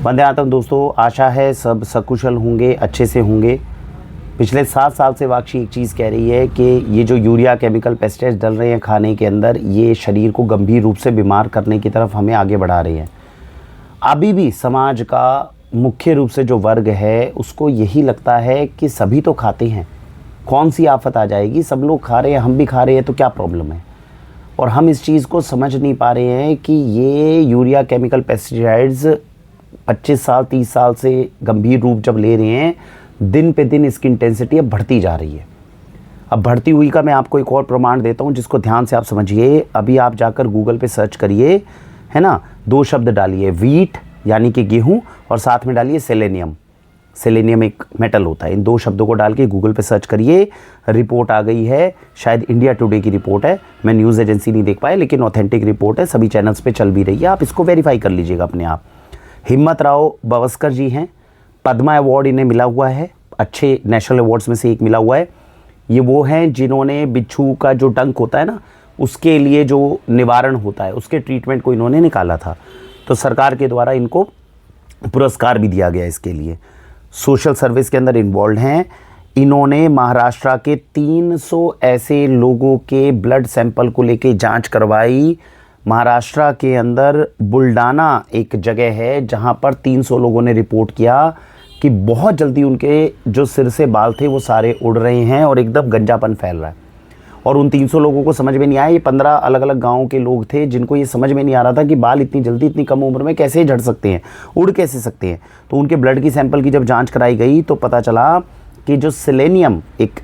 वंदे मातरम दोस्तों, आशा है सब सकुशल होंगे, अच्छे से होंगे। पिछले 7 साल से वाक्षी एक चीज़ कह रही है कि ये जो यूरिया केमिकल पेस्टिसाइड्स डल रहे हैं खाने के अंदर, ये शरीर को गंभीर रूप से बीमार करने की तरफ हमें आगे बढ़ा रही हैं। अभी भी समाज का मुख्य रूप से जो वर्ग है उसको यही लगता है कि सभी तो खाते हैं, कौन सी आफत आ जाएगी, सब लोग खा रहे हैं, हम भी खा रहे हैं, तो क्या प्रॉब्लम है। और हम इस चीज़ को समझ नहीं पा रहे हैं कि ये यूरिया केमिकल पेस्टिसाइड्स 25 साल 30 साल से गंभीर रूप जब ले रहे हैं, दिन पे दिन इसकी इंटेंसिटी अब बढ़ती जा रही है। अब बढ़ती हुई का मैं आपको एक और प्रमाण देता हूँ जिसको ध्यान से आप समझिए। अभी आप जाकर गूगल पे सर्च करिए, है ना, 2 शब्द डालिए, वीट यानी कि गेहूँ, और साथ में डालिए सेलेनियम। सेलेनियम एक मेटल होता है। इन 2 शब्दों को डाल के गूगल पे सर्च करिए, रिपोर्ट आ गई है। शायद इंडिया टुडे की रिपोर्ट है, मैं न्यूज़ एजेंसी नहीं देख पाया, लेकिन ऑथेंटिक रिपोर्ट है, सभी चैनल्स पे चल भी रही है, आप इसको वेरीफाई कर लीजिएगा अपने आप। हिम्मत राव बवस्कर जी हैं, पद्मा अवार्ड इन्हें मिला हुआ है, अच्छे नेशनल अवार्ड्स में से एक मिला हुआ है। ये वो हैं जिन्होंने बिच्छू का जो डंक होता है ना, उसके लिए जो निवारण होता है, उसके ट्रीटमेंट को इन्होंने निकाला था, तो सरकार के द्वारा इनको पुरस्कार भी दिया गया इसके लिए। सोशल सर्विस के अंदर इन्वॉल्व हैं। इन्होंने महाराष्ट्र के 300 ऐसे लोगों के ब्लड सैंपल को लेके जांच करवाई। महाराष्ट्र के अंदर बुल्डाना एक जगह है जहां पर 300 लोगों ने रिपोर्ट किया कि बहुत जल्दी उनके जो सिर से बाल थे वो सारे उड़ रहे हैं और एकदम गंजापन फैल रहा है। और उन 300 लोगों को समझ में नहीं आया, ये 15 अलग अलग गाँव के लोग थे जिनको ये समझ में नहीं आ रहा था कि बाल इतनी जल्दी इतनी कम उम्र में कैसे झड़ सकते हैं, उड़ कैसे सकते हैं। तो उनके ब्लड की सैंपल की जब जांच कराई गई तो पता चला कि जो सेलेनियम, एक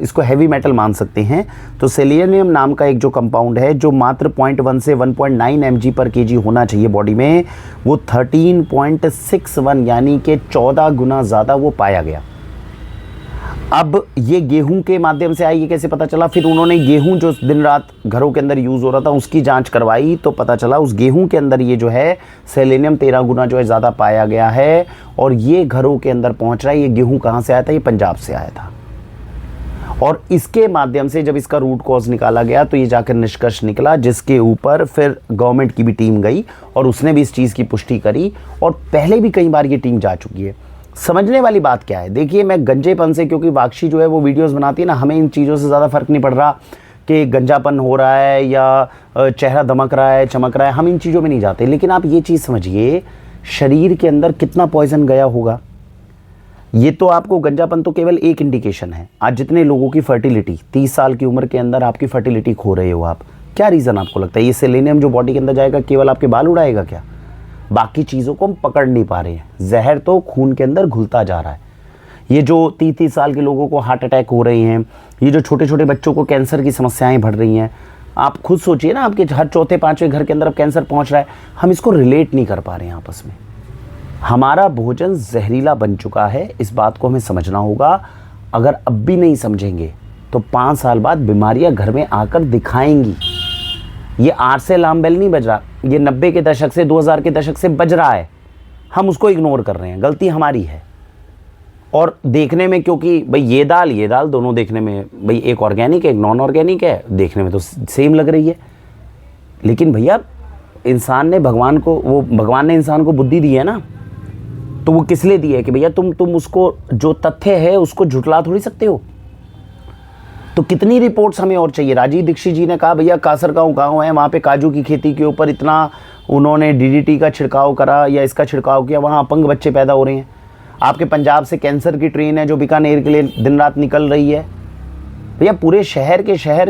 इसको हैवी मेटल मान सकते हैं, तो सेलेनियम नाम का एक जो कंपाउंड है जो मात्र 0.1 से 1.9 mg/kg होना चाहिए बॉडी में, वो 13.61 यानी कि 14 गुना ज़्यादा वो पाया गया। अब ये गेहूं के माध्यम से आई, ये कैसे पता चला? फिर उन्होंने गेहूं जो दिन रात घरों के अंदर यूज़ हो रहा था उसकी जांच करवाई, तो पता चला उस गेहूं के अंदर ये जो है सेलेनियम 13 गुना जो है ज़्यादा पाया गया है, और ये घरों के अंदर पहुंच रहा है। ये गेहूं कहाँ से आया था? ये पंजाब से आया था। और इसके माध्यम से जब इसका रूट कॉज निकाला गया तो ये जाकर निष्कर्ष निकला, जिसके ऊपर फिर गवर्नमेंट की भी टीम गई और उसने भी इस चीज़ की पुष्टि करी, और पहले भी कई बार ये टीम जा चुकी है। समझने वाली बात क्या है, देखिए, मैं गंजेपन से, क्योंकि वाक्षी जो है वो वीडियोस बनाती है ना, हमें इन चीज़ों से ज़्यादा फ़र्क नहीं पड़ रहा कि गंजापन हो रहा है या चेहरा दमक रहा है, चमक रहा है, हम इन चीज़ों में नहीं जाते। लेकिन आप ये चीज़ समझिए, शरीर के अंदर कितना पॉइजन गया होगा। ये तो आपको गंजापन तो केवल एक इंडिकेशन है। आज जितने लोगों की फर्टिलिटी 30 साल की उम्र के अंदर आपकी फर्टिलिटी खो रहे हो आप, क्या रीज़न आपको लगता है? ये सेलेनियम जो बॉडी के अंदर जाएगा केवल आपके बाल उड़ाएगा क्या? बाकी चीज़ों को हम पकड़ नहीं पा रहे हैं। जहर तो खून के अंदर घुलता जा रहा है। ये जो 30 साल के लोगों को हार्ट अटैक हो रहे हैं, ये जो छोटे छोटे बच्चों को कैंसर की समस्याएं बढ़ रही हैं, आप खुद सोचिए ना, आपके हर चौथे पाँचवें घर के अंदर अब कैंसर पहुँच रहा है। हम इसको रिलेट नहीं कर पा रहे हैं आपस में। हमारा भोजन जहरीला बन चुका है, इस बात को हमें समझना होगा। अगर अब भी नहीं समझेंगे तो 5 साल बाद बीमारियां घर में आकर दिखाएंगी। ये 8 से अलार्म बेल नहीं बज रहा, ये 90 के दशक से 2000 के दशक से बज रहा है। हम उसको इग्नोर कर रहे हैं, गलती हमारी है। और देखने में, क्योंकि भाई ये दाल दोनों देखने में, भाई एक ऑर्गेनिक है एक नॉन ऑर्गेनिक है, देखने में तो सेम लग रही है। लेकिन भैया, इंसान ने भगवान ने इंसान को बुद्धि दी है ना, तो वो किस लिए दी है कि भैया तुम उसको, जो तथ्य है उसको झुटला थोड़ी सकते हो। तो कितनी रिपोर्ट्स हमें और चाहिए? राजीव दीक्षित जी ने कहा भैया कासरगांव गांव है, वहाँ पे काजू की खेती के ऊपर इतना उन्होंने डीडीटी का छिड़काव करा या इसका छिड़काव किया, वहाँ अपंग बच्चे पैदा हो रहे हैं। आपके पंजाब से कैंसर की ट्रेन है जो बीकानेर के लिए दिन रात निकल रही है। भैया पूरे शहर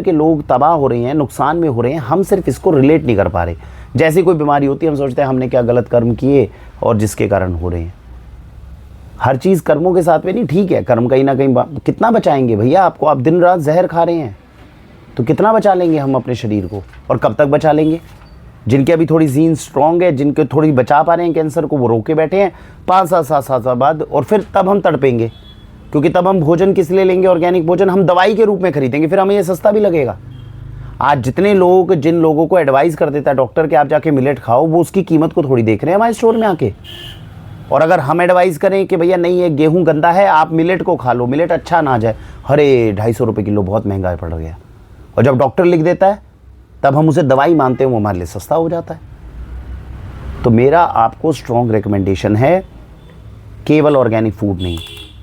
के लोग तबाह हो रहे हैं, नुकसान में हो रहे हैं। हम सिर्फ इसको रिलेट नहीं कर पा रहे। जैसे कोई बीमारी होती है हम सोचते हैं हमने क्या गलत कर्म किए और जिसके कारण हो रहे हैं। हर चीज़ कर्मों के साथ में नहीं, ठीक है, कर्म कहीं ना कहीं कितना बचाएंगे भैया आपको? आप दिन रात जहर खा रहे हैं तो कितना बचा लेंगे हम अपने शरीर को, और कब तक बचा लेंगे? जिनके अभी थोड़ी जीन स्ट्रॉन्ग है, जिनके थोड़ी बचा पा रहे हैं कैंसर को, वो रोके बैठे हैं 5 साल बाद, और फिर तब हम तड़पेंगे, क्योंकि तब हम भोजन किस लिए लेंगे? ऑर्गेनिक भोजन हम दवाई के रूप में खरीदेंगे, फिर हमें ये सस्ता भी लगेगा। आज जिन लोगों को एडवाइस कर देता है डॉक्टर कि आप जाके मिलेट खाओ, वो उसकी कीमत को थोड़ी देख रहे हैं हमारे स्टोर में आके। और अगर हम एडवाइस करें कि भैया नहीं, ये गेहूं गंदा है, आप मिलेट को खा लो, मिलेट अच्छा ना जाए, अरे 250 रुपये किलो बहुत महंगा पड़ गया। और जब डॉक्टर लिख देता है तब हम उसे दवाई मानते हैं, वो हमारे लिए सस्ता हो जाता है। तो मेरा आपको स्ट्रॉन्ग रिकमेंडेशन है, केवल ऑर्गेनिक फूड नहीं,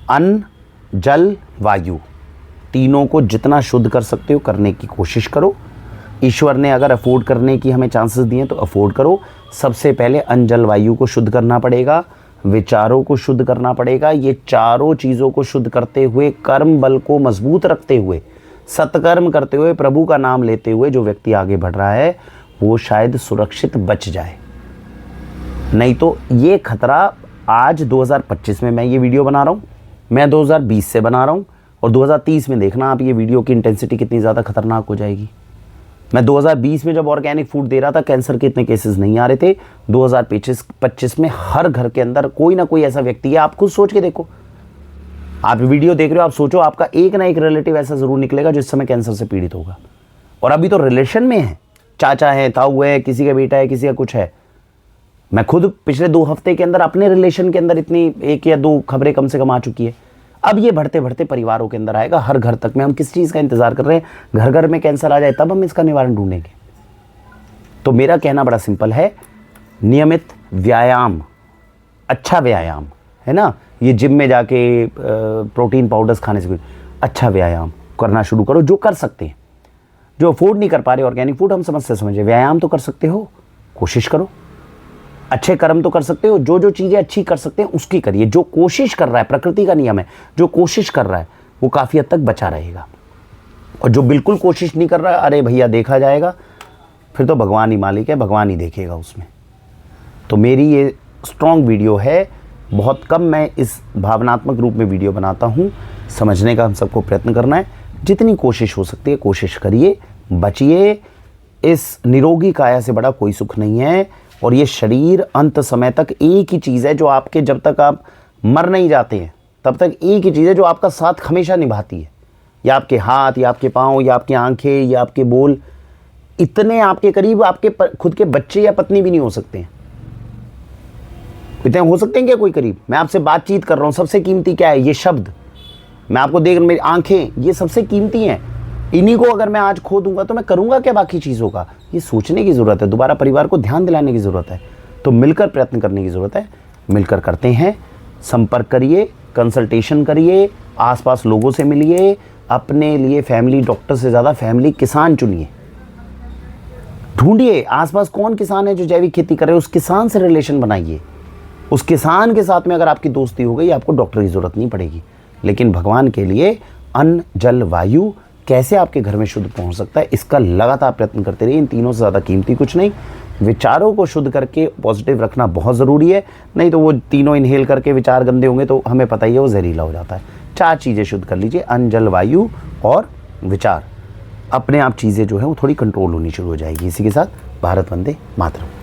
अन्न, जल, वायु, तीनों को जितना शुद्ध कर सकते हो करने की कोशिश करो। ईश्वर ने अगर अफोर्ड करने की हमें चांसेस दिए तो अफोर्ड करो। सबसे पहले अन्न, जल, वायु को शुद्ध करना पड़ेगा, विचारों को शुद्ध करना पड़ेगा। ये चारों चीज़ों को शुद्ध करते हुए, कर्म बल को मजबूत रखते हुए, सत्कर्म करते हुए, प्रभु का नाम लेते हुए जो व्यक्ति आगे बढ़ रहा है वो शायद सुरक्षित बच जाए। नहीं तो ये खतरा आज 2025 में मैं ये वीडियो बना रहा हूँ, मैं 2020 से बना रहा हूँ, और 2030 में देखना आप ये वीडियो की इंटेंसिटी कितनी ज़्यादा खतरनाक हो जाएगी। मैं 2020 में जब ऑर्गेनिक फूड दे रहा था, कैंसर के इतने केसेस नहीं आ रहे थे। 2025 में हर घर के अंदर कोई ना कोई ऐसा व्यक्ति है। आप खुद सोच के देखो, आप वीडियो देख रहे हो, आप सोचो आपका एक ना एक रिलेटिव ऐसा ज़रूर निकलेगा जो इस समय कैंसर से पीड़ित होगा। और अभी तो रिलेशन में है, चाचा है, ताऊ है, किसी का बेटा है, किसी का कुछ है। मैं खुद पिछले 2 हफ्ते के अंदर अपने रिलेशन के अंदर इतनी 1 या 2 खबरें कम से कम आ चुकी है। अब ये बढ़ते बढ़ते परिवारों के अंदर आएगा, हर घर तक में। हम किस चीज़ का इंतज़ार कर रहे हैं? घर घर में कैंसर आ जाए तब हम इसका निवारण ढूंढेंगे। तो मेरा कहना बड़ा सिंपल है, नियमित व्यायाम, अच्छा व्यायाम है ना, ये जिम में जाके प्रोटीन पाउडर्स खाने से, अच्छा व्यायाम करना शुरू करो। जो कर सकते हैं, जो अफोर्ड नहीं कर पा रहे ऑर्गेनिक फूड, हम समझे व्यायाम तो कर सकते हो, कोशिश करो। अच्छे कर्म तो कर सकते हो, जो जो चीज़ें अच्छी कर सकते हैं उसकी करिए। जो कोशिश कर रहा है, प्रकृति का नियम है, जो कोशिश कर रहा है वो काफ़ी हद तक बचा रहेगा। और जो बिल्कुल कोशिश नहीं कर रहा है, अरे भैया देखा जाएगा, फिर तो भगवान ही मालिक है, भगवान ही देखेगा उसमें। तो मेरी ये स्ट्रॉन्ग वीडियो है। बहुत कम मैं इस भावनात्मक रूप में वीडियो बनाता हूँ। समझने का हम सबको प्रयत्न करना है, जितनी कोशिश हो सकती है कोशिश करिए, बचिए। इस निरोगी काया से बड़ा कोई सुख नहीं है। और ये शरीर अंत समय तक एक ही चीज़ है जो आपके, जब तक आप मर नहीं जाते हैं तब तक एक ही चीज़ है जो आपका साथ हमेशा निभाती है। या आपके हाथ, या आपके पाँव, या आपकी आंखें, या आपके बोल, इतने आपके करीब आपके खुद के बच्चे या पत्नी भी नहीं हो सकते हैं। इतने हो सकते हैं क्या कोई करीब? मैं आपसे बातचीत कर रहा हूँ, सबसे कीमती क्या है? ये शब्द। मैं आपको देख, मेरी आंखें, ये सबसे कीमती हैं। इन्हीं को अगर मैं आज खो दूंगा तो मैं करूंगा क्या बाकी चीज़ों का? ये सोचने की ज़रूरत है, दोबारा परिवार को ध्यान दिलाने की ज़रूरत है। तो मिलकर प्रयत्न करने की ज़रूरत है, मिलकर करते हैं। संपर्क करिए, कंसल्टेशन करिए, आसपास लोगों से मिलिए। अपने लिए फैमिली डॉक्टर से ज़्यादा फैमिली किसान चुनिए। ढूंढिए आसपास कौन किसान है जो जैविक खेती करे, उस किसान से रिलेशन बनाइए। उस किसान के साथ में अगर आपकी दोस्ती हो गई, आपको डॉक्टर की ज़रूरत नहीं पड़ेगी। लेकिन भगवान के लिए अन्न, जल, वायु कैसे आपके घर में शुद्ध पहुंच सकता है, इसका लगातार प्रयत्न करते रहिए। इन तीनों से ज़्यादा कीमती कुछ नहीं। विचारों को शुद्ध करके पॉजिटिव रखना बहुत ज़रूरी है, नहीं तो वो तीनों इनहेल करके विचार गंदे होंगे तो हमें पता ही है वो जहरीला हो जाता है। 4 चीज़ें शुद्ध कर लीजिए, अन्न, जल, वायु और विचार। अपने आप चीज़ें जो है वो थोड़ी कंट्रोल होनी शुरू हो जाएगी। इसी के साथ भारत वंदे मातरम।